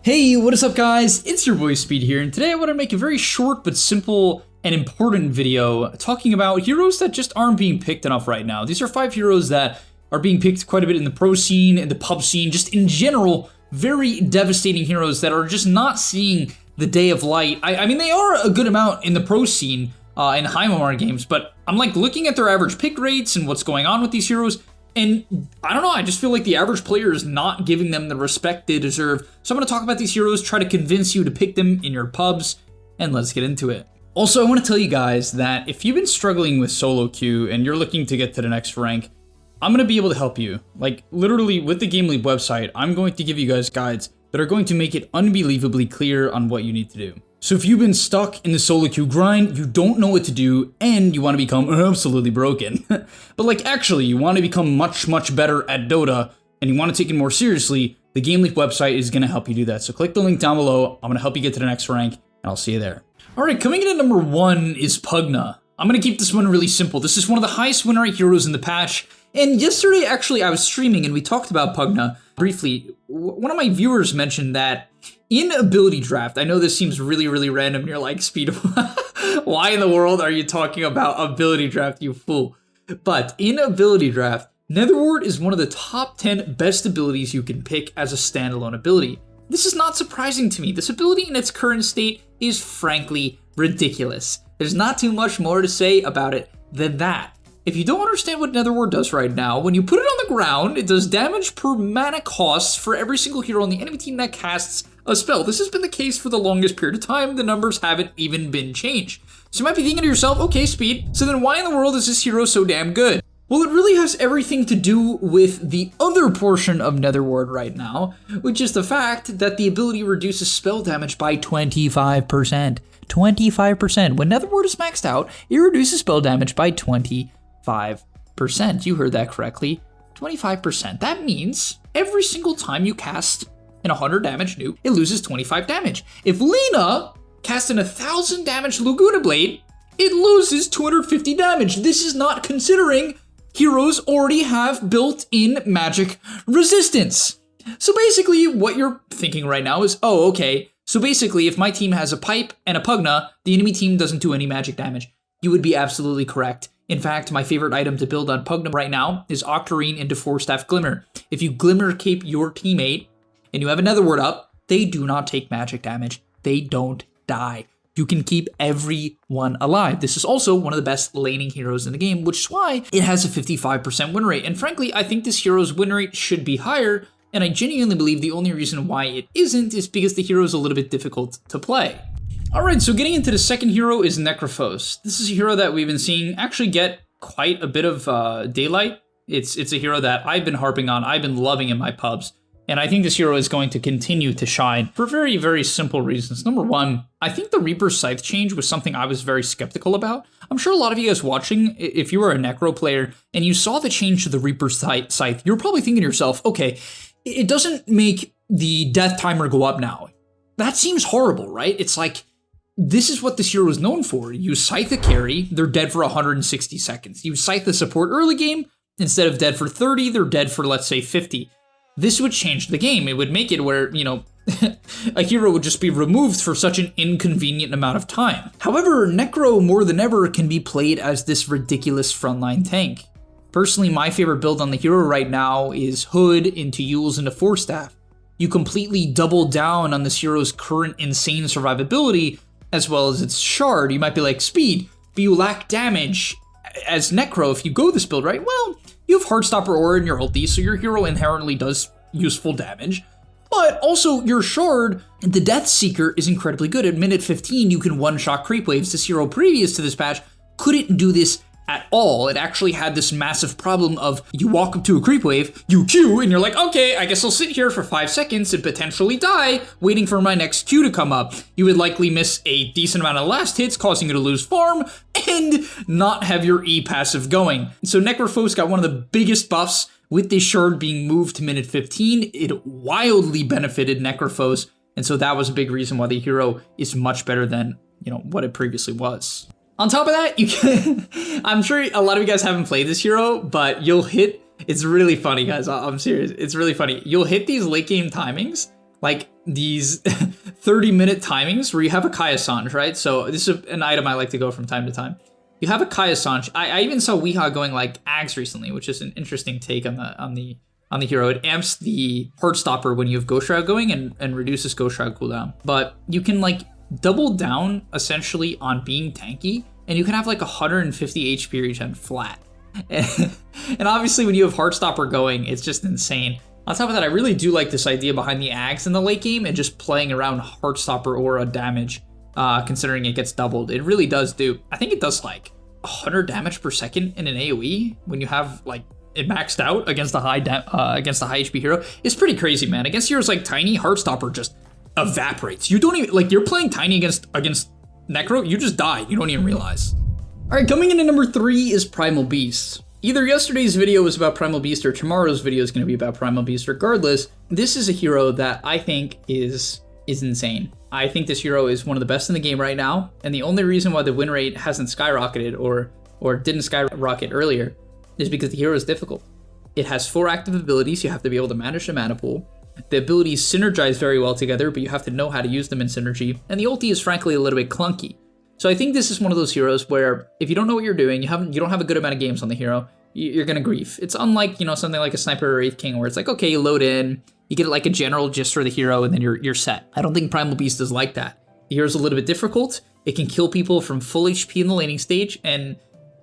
Hey, what is up guys? It's your boy Speed here, and today I want to make a very short but simple and important video talking about heroes that just aren't being picked enough right now. These are 5 heroes that are being picked quite a bit in the pro scene, in the pub scene, just in general, very devastating heroes that are just not seeing the day of light. I mean, they are a good amount in the pro scene in high MMR games, but I'm like looking at their average pick rates and what's going on with these heroes, and I don't know, I just feel like the average player is not giving them the respect they deserve. So I'm going to talk about these heroes, try to convince you to pick them in your pubs, and let's get into it. Also, I want to tell you guys that if you've been struggling with solo queue and you're looking to get to the next rank, I'm going to be able to help you. Like, literally, with the gameleap website, I'm going to give you guys guides that are going to make it unbelievably clear on what you need to do. So if you've been stuck in the solo queue grind, you don't know what to do, and you want to become absolutely broken, but like actually you want to become much better at Dota, and you want to take it more seriously, the gameleap website is going to help you do that. So click the link down below, I'm going to help you get to the next rank, and I'll see you there. Alright, coming in at number 1 is Pugna. I'm going to keep this one really simple. This is one of the highest win rate heroes in the patch, and yesterday actually I was streaming and we talked about Pugna briefly. One of my viewers mentioned that in ability draft, I know this seems really random, and you're like, Speed, why in the world are you talking about ability draft, you fool? But in ability draft, Netherward is one of the top 10 best abilities you can pick as a standalone ability. This is not surprising to me. This ability in its current state is frankly ridiculous. There's not too much more to say about it than that. If you don't understand what Netherward does right now, when you put it on the ground, it does damage per mana cost for every single hero on the enemy team that casts a spell. This has been the case for the longest period of time. The numbers haven't even been changed. So you might be thinking to yourself, okay, Speed, so then why in the world is this hero so damn good? Well, it really has everything to do with the other portion of Netherward right now, which is the fact that the ability reduces spell damage by 25%. 25%. When Netherward is maxed out, it reduces spell damage by 25%. You heard that correctly. 25%. That means every single time you cast an 100 damage nuke, it loses 25 damage. If Lena casts an 1000 damage Laguna Blade, it loses 250 damage. This is not considering heroes already have built-in magic resistance. So basically what you're thinking right now is, oh, okay, so basically if my team has a pipe and a Pugna, the enemy team doesn't do any magic damage. You would be absolutely correct. In fact, my favorite item to build on Pugna right now is Octarine into 4-staff Glimmer. If you Glimmer cape your teammate and you have a Netherward up, they do not take magic damage. They don't die. You can keep everyone alive. This is also one of the best laning heroes in the game, which is why it has a 55% win rate. And frankly, I think this hero's win rate should be higher, and I genuinely believe the only reason why it isn't is because the hero is a little bit difficult to play. Alright, so getting into the second hero is Necrophos. This is a hero that we've been seeing actually get quite a bit of daylight. It's a hero that I've been harping on, I've been loving in my pubs, and I think this hero is going to continue to shine for very simple reasons. Number 1, I think the Reaper Scythe change was something I was very skeptical about. I'm sure a lot of you guys watching, if you were a Necro player and you saw the change to the Reaper Scythe, you're probably thinking to yourself, okay, it doesn't make the death timer go up now. That seems horrible, right? It's like, this is what this hero is known for. You Scythe a carry, they're dead for 160 seconds. You Scythe the support early game, instead of dead for 30, they're dead for, let's say, 50. This would change the game. It would make it where, you know, a hero would just be removed for such an inconvenient amount of time. However, Necro more than ever can be played as this ridiculous frontline tank. Personally, my favorite build on the hero right now is Hood into Yules into 4-staff. You completely double down on this hero's current insane survivability, as well as its shard. You might be like, Speed, but you lack damage as Necro if you go this build, right? Well, you have Heartstopper Aura in your ulti, so your hero inherently does useful damage. But also, your shard, the Death Seeker, is incredibly good. At minute 15, you can one-shot creep waves. This hero previous to this patch couldn't do this at all. It actually had this massive problem of you walk up to a creep wave, you Q, and you're like, okay, I guess I'll sit here for 5 seconds and potentially die, waiting for my next Q to come up. You would likely miss a decent amount of last hits, causing you to lose farm, and not have your E passive going. So Necrophos got one of the biggest buffs with this shard being moved to minute 15. It wildly benefited Necrophos, and so that was a big reason why the hero is much better than, you know, what it previously was. On top of that, you can, I'm sure a lot of you guys haven't played this hero, but you'll hit, it's really funny guys, I'm serious, it's really funny. You'll hit these late game timings like these 30-minute timings where you have a Kai Assange, right? So this is an item I like to go from time to time. You have a Kai Assange. I even saw Weehaw going like Ags recently, which is an interesting take on the hero. It amps the Heartstopper when you have Ghost Shroud going and reduces Ghost Shroud cooldown. But you can like double down essentially on being tanky, and you can have like 150 HP regen flat. And obviously when you have Heartstopper going, it's just insane. On top of that, I really do like this idea behind the Ags in the late game and just playing around Heartstopper aura damage, considering it gets doubled. It really does do, I think it does like 100 damage per second in an AoE when you have like it maxed out against the high HP hero. It's pretty crazy, man. Against heroes like Tiny, Heartstopper just evaporates. You don't even, like, you're playing Tiny against Necro, you just die. You don't even realize. All right, coming in at number 3 is Primal Beast. Either yesterday's video was about Primal Beast or tomorrow's video is going to be about Primal Beast. Regardless, this is a hero that I think is insane. I think this hero is one of the best in the game right now, and the only reason why the win rate hasn't skyrocketed or didn't skyrocket earlier is because the hero is difficult. It has 4 active abilities. You have to be able to manage the mana pool. The abilities synergize very well together, but you have to know how to use them in synergy, and the ulti is frankly a little bit clunky. So I think this is one of those heroes where if you don't know what you're doing, you don't have a good amount of games on the hero, you're gonna grief. It's unlike, you know, something like a Sniper or Wraith King where it's like, okay, you load in, you get like a general gist for the hero, and then you're set. I don't think Primal Beast is like that. The hero's a little bit difficult. It can kill people from full HP in the laning stage, and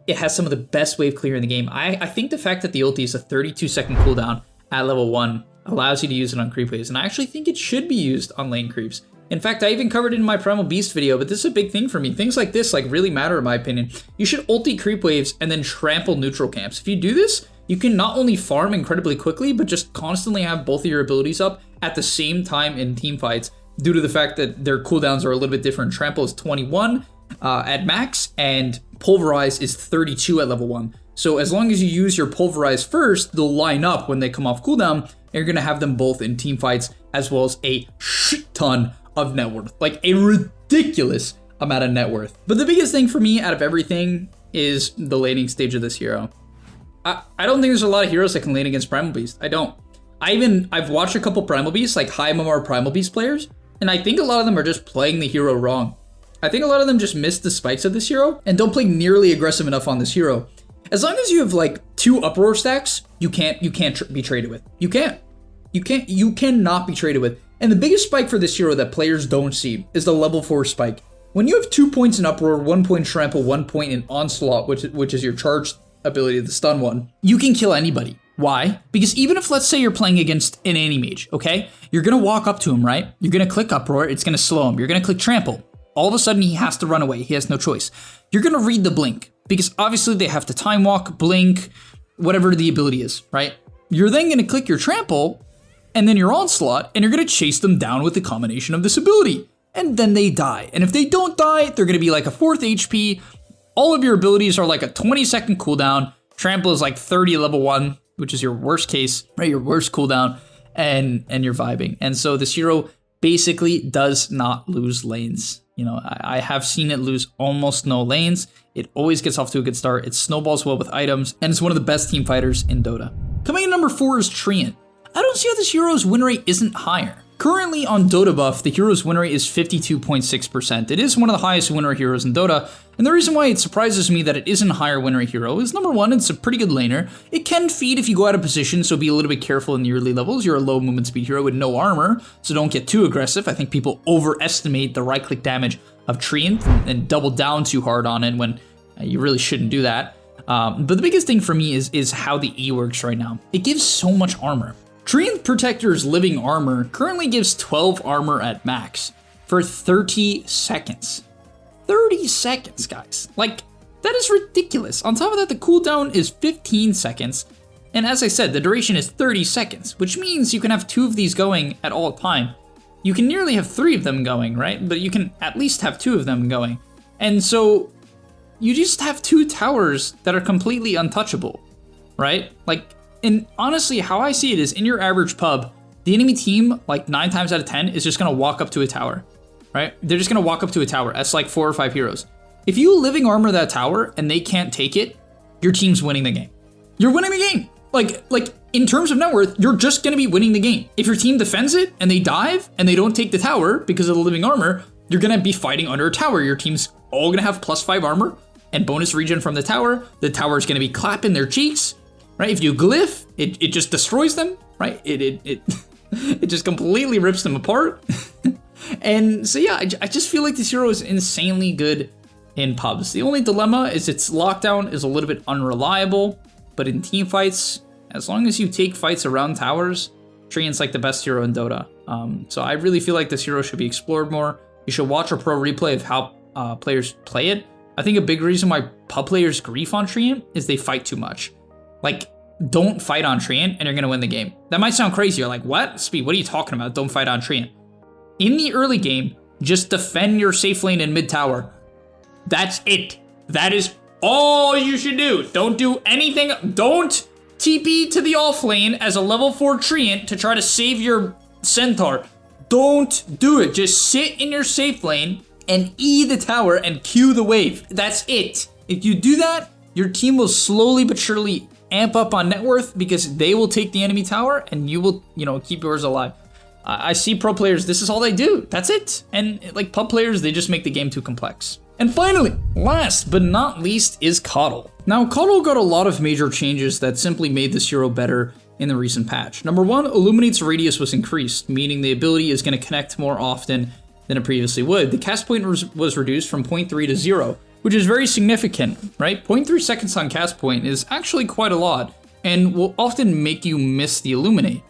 it has some of the best wave clear in the game. I think the fact that the ulti is a 32-second cooldown at level 1 allows you to use it on creep waves, and I actually think it should be used on lane creeps. In fact, I even covered it in my Primal Beast video, but this is a big thing for me. Things like this like really matter in my opinion. You should ulti creep waves and then trample neutral camps. If you do this, you can not only farm incredibly quickly, but just constantly have both of your abilities up at the same time in team fights due to the fact that their cooldowns are a little bit different. Trample is 21 at max, and Pulverize is 32 at level 1. So as long as you use your Pulverize first, they'll line up when they come off cooldown, and you're gonna have them both in team fights, as well as a shit ton of net worth. Like a ridiculous amount of net worth. But the biggest thing for me out of everything is the laning stage of this hero. I don't think there's a lot of heroes that can lane against Primal Beast. I don't. I've watched a couple Primal Beasts, like high MMR Primal Beast players, and I think a lot of them are just playing the hero wrong. I think a lot of them just miss the spikes of this hero and don't play nearly aggressive enough on this hero. As long as you have like 2 uproar stacks, you can't be traded with. You cannot be traded with. And the biggest spike for this hero that players don't see is the level 4 spike. When you have 2 points in uproar, 1 point in trample, 1 point in onslaught, which is your charge ability, the stun one, you can kill anybody. Why? Because even if, let's say, you're playing against an anti-mage, okay? You're gonna walk up to him, right? You're gonna click uproar, it's gonna slow him. You're gonna click trample. All of a sudden, he has to run away. He has no choice. You're gonna read the blink, because obviously they have to time walk, blink, whatever the ability is, right? You're then gonna click your trample, and then your onslaught, and you're gonna chase them down with the combination of this ability. And then they die. And if they don't die, they're gonna be like a 4th HP. All of your abilities are like a 20-second cooldown. Trample is like 30 level 1, which is your worst case, right? Your worst cooldown, and you're vibing. And so this hero basically does not lose lanes. You know, I have seen it lose almost no lanes. It always gets off to a good start. It snowballs well with items, and it's one of the best team fighters in Dota. Coming in number 4 is Treant. I don't see how this hero's win rate isn't higher. Currently on Dota buff, the hero's win rate is 52.6%. It is one of the highest win rate heroes in Dota, and the reason why it surprises me that it isn't a higher win rate hero is number 1, it's a pretty good laner. It can feed if you go out of position, so be a little bit careful in the early levels. You're a low movement speed hero with no armor, so don't get too aggressive. I think people overestimate the right click damage of Treant and double down too hard on it when you really shouldn't do that. But the biggest thing for me is how the E works right now. It gives so much armor. Treant Protector's Living Armor currently gives 12 armor at max for 30 seconds. 30 seconds, guys. Like, that is ridiculous. On top of that, the cooldown is 15 seconds. And as I said, the duration is 30 seconds, which means you can have 2 of these going at all time. You can nearly have 3 of them going, right? But you can at least have 2 of them going. And so you just have 2 towers that are completely untouchable, right? Like, and honestly, how I see it is in your average pub, the enemy team, like 9 times out of 10, is just gonna walk up to a tower, right? They're just gonna walk up to a tower. That's like 4 or 5 heroes. If you living armor that tower and they can't take it, your team's winning the game. You're winning the game. Like in terms of net worth, you're just going to be winning the game. If your team defends it and they dive and they don't take the tower because of the living armor, you're going to be fighting under a tower. Your team's all going to have +5 armor and bonus regen from the tower. The tower is going to be clapping their cheeks, right? If you glyph, it just destroys them, right? It just completely rips them apart. And so yeah, I just feel like this hero is insanely good in pubs. The only dilemma is its lockdown is a little bit unreliable, but in team fights, as long as you take fights around towers, Treant's like the best hero in Dota. So I really feel like this hero should be explored more. You should watch a pro replay of how players play it. I think a big reason why pub players grief on Treant is they fight too much. Like, don't fight on Treant and you're gonna win the game. That might sound crazy. You're like, what? Speed, what are you talking about? Don't fight on Treant. In the early game, just defend your safe lane in mid tower. That's it. That is all you should do. Don't do anything. Don't TP to the off lane as a level 4 Treant to try to save your Centaur. Don't do it. Just sit in your safe lane and E the tower and Q the wave. That's it. If you do that, your team will slowly but surely amp up on net worth because they will take the enemy tower and you will, keep yours alive. I see pro players, this is all they do. That's it. And like pub players, they just make the game too complex. And finally, last but not least is Coddle. Now, Coddle got a lot of major changes that simply made this hero better in the recent patch. Number one, Illuminate's radius was increased, meaning the ability is going to connect more often than it previously would. The cast point was reduced from 0.3 to 0, which is very significant, right? 0.3 seconds on cast point is actually quite a lot and will often make you miss the Illuminate.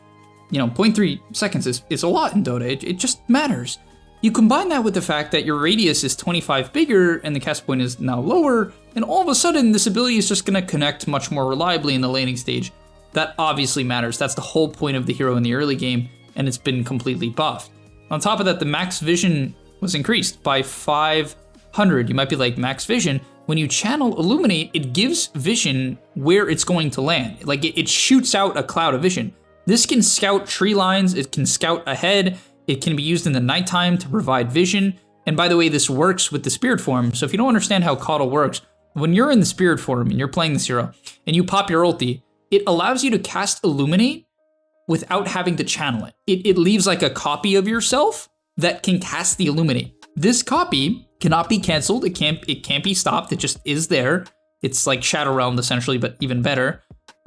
0.3 seconds is a lot in Dota. It just matters. You combine that with the fact that your radius is 25 bigger and the cast point is now lower, and all of a sudden this ability is just going to connect much more reliably in the laning stage. That obviously matters. That's the whole point of the hero in the early game, and it's been completely buffed. On top of that, the max vision was increased by 500. You might be like, max vision? When you channel Illuminate, it gives vision where it's going to land. Like it shoots out a cloud of vision. This can scout tree lines, it can scout ahead, it can be used in the nighttime to provide vision. And by the way, this works with the spirit form. So if you don't understand how Coddle works, when you're in the spirit form and you're playing this hero and you pop your ulti, it allows you to cast Illuminate without having to channel it. It leaves like a copy of yourself that can cast the Illuminate. This copy cannot be canceled, it can't be stopped, it just is there. It's like Shadow Realm essentially, but even better.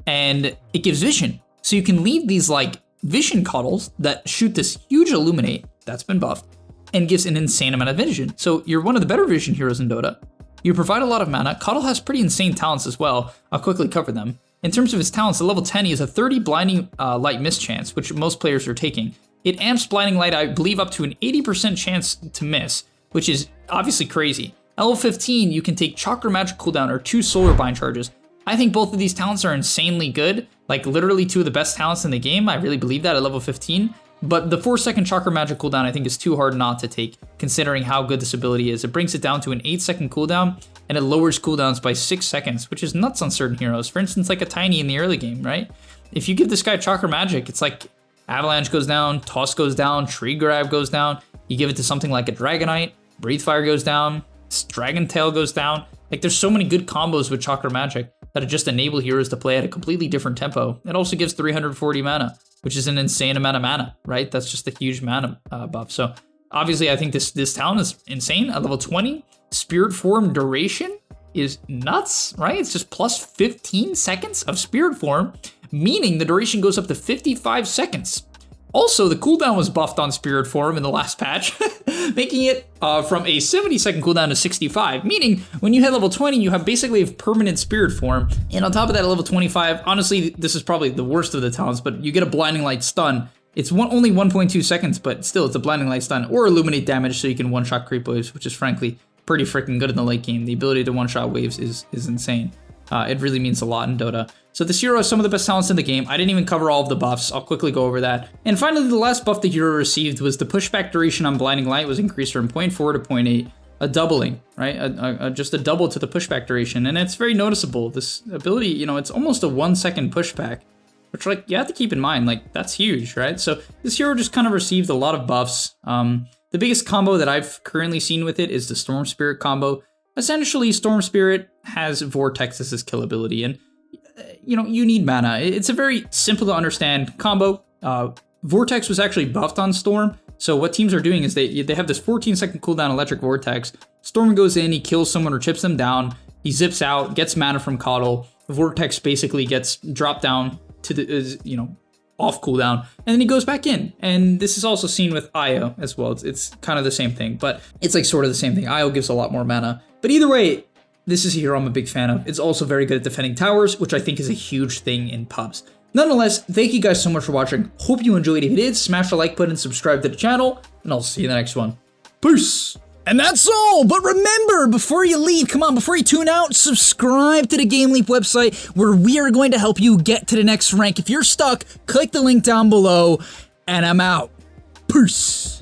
And it gives vision. So you can leave these like vision Coddles that shoot this huge Illuminate, that's been buffed, and gives an insane amount of vision. So you're one of the better vision heroes in Dota. You provide a lot of mana. Coddle has pretty insane talents as well. I'll quickly cover them. In terms of his talents, at level 10, he has a 30 blinding light miss chance, which most players are taking. It amps blinding light, I believe, up to an 80% chance to miss, which is obviously crazy. At level 15, you can take Chakra Magic cooldown or 2 Solar Bind charges. I think both of these talents are insanely good, like literally 2 of the best talents in the game. I really believe that at level 15. But the 4-second Chakra Magic cooldown I think is too hard not to take, considering how good this ability is. It brings it down to an 8-second cooldown, and it lowers cooldowns by 6 seconds, which is nuts on certain heroes. For instance, like a Tiny in the early game, right? If you give this guy Chakra Magic, it's like Avalanche goes down, Toss goes down, Tree Grab goes down. You give it to something like a Dragonite, Breathe Fire goes down, Dragon Tail goes down. Like there's so many good combos with Chakra Magic that just enable heroes to play at a completely different tempo. It also gives 340 mana, which is an insane amount of mana, right? That's just a huge mana buff. So obviously I think this talent is insane. At level 20, Spirit Form duration is nuts, right? It's just plus 15 seconds of Spirit Form, meaning the duration goes up to 55 seconds. Also, the cooldown was buffed on Spirit Form in the last patch, making it from a 70-second cooldown to 65, meaning when you hit level 20, you have basically a permanent Spirit Form. And on top of that, at level 25, honestly, this is probably the worst of the talents, but you get a Blinding Light stun. It's only 1.2 seconds, but still, it's a Blinding Light stun, or Illuminate damage so you can one-shot creep waves, which is frankly pretty freaking good in the late game. The ability to one-shot waves is insane. It really means a lot in Dota. So this hero has some of the best talents in the game. I didn't even cover all of the buffs. I'll quickly go over that. And finally, the last buff the hero received was the pushback duration on Blinding Light was increased from 0.4 to 0.8, a doubling, right? Just a double to the pushback duration. And it's very noticeable. This ability, it's almost a 1-second pushback, which like you have to keep in mind, like that's huge, right? So this hero just kind of received a lot of buffs. The biggest combo that I've currently seen with it is the Storm Spirit combo. Essentially, Storm Spirit has Vortex as his kill ability, and you know, you need mana. It's a very simple to understand combo. Vortex was actually buffed on Storm, so what teams are doing is they have this 14-second cooldown Electric Vortex. Storm goes in, he kills someone or chips them down, he zips out, gets mana from Coddle. Vortex basically gets dropped down to the, you know, off cooldown, and then he goes back in. And this is also seen with Io as well. It's kind of the same thing, but it's like sort of the same thing. Io gives a lot more mana. But either way, this is a hero I'm a big fan of. It's also very good at defending towers, which I think is a huge thing in pubs. Nonetheless, thank you guys so much for watching. Hope you enjoyed. If you did, smash the like button, subscribe to the channel, and I'll see you in the next one. Peace! And that's all, but remember, before you leave, come on, before you tune out, subscribe to the gameleap website where we are going to help you get to the next rank. If you're stuck, click the link down below, and I'm out. Peace!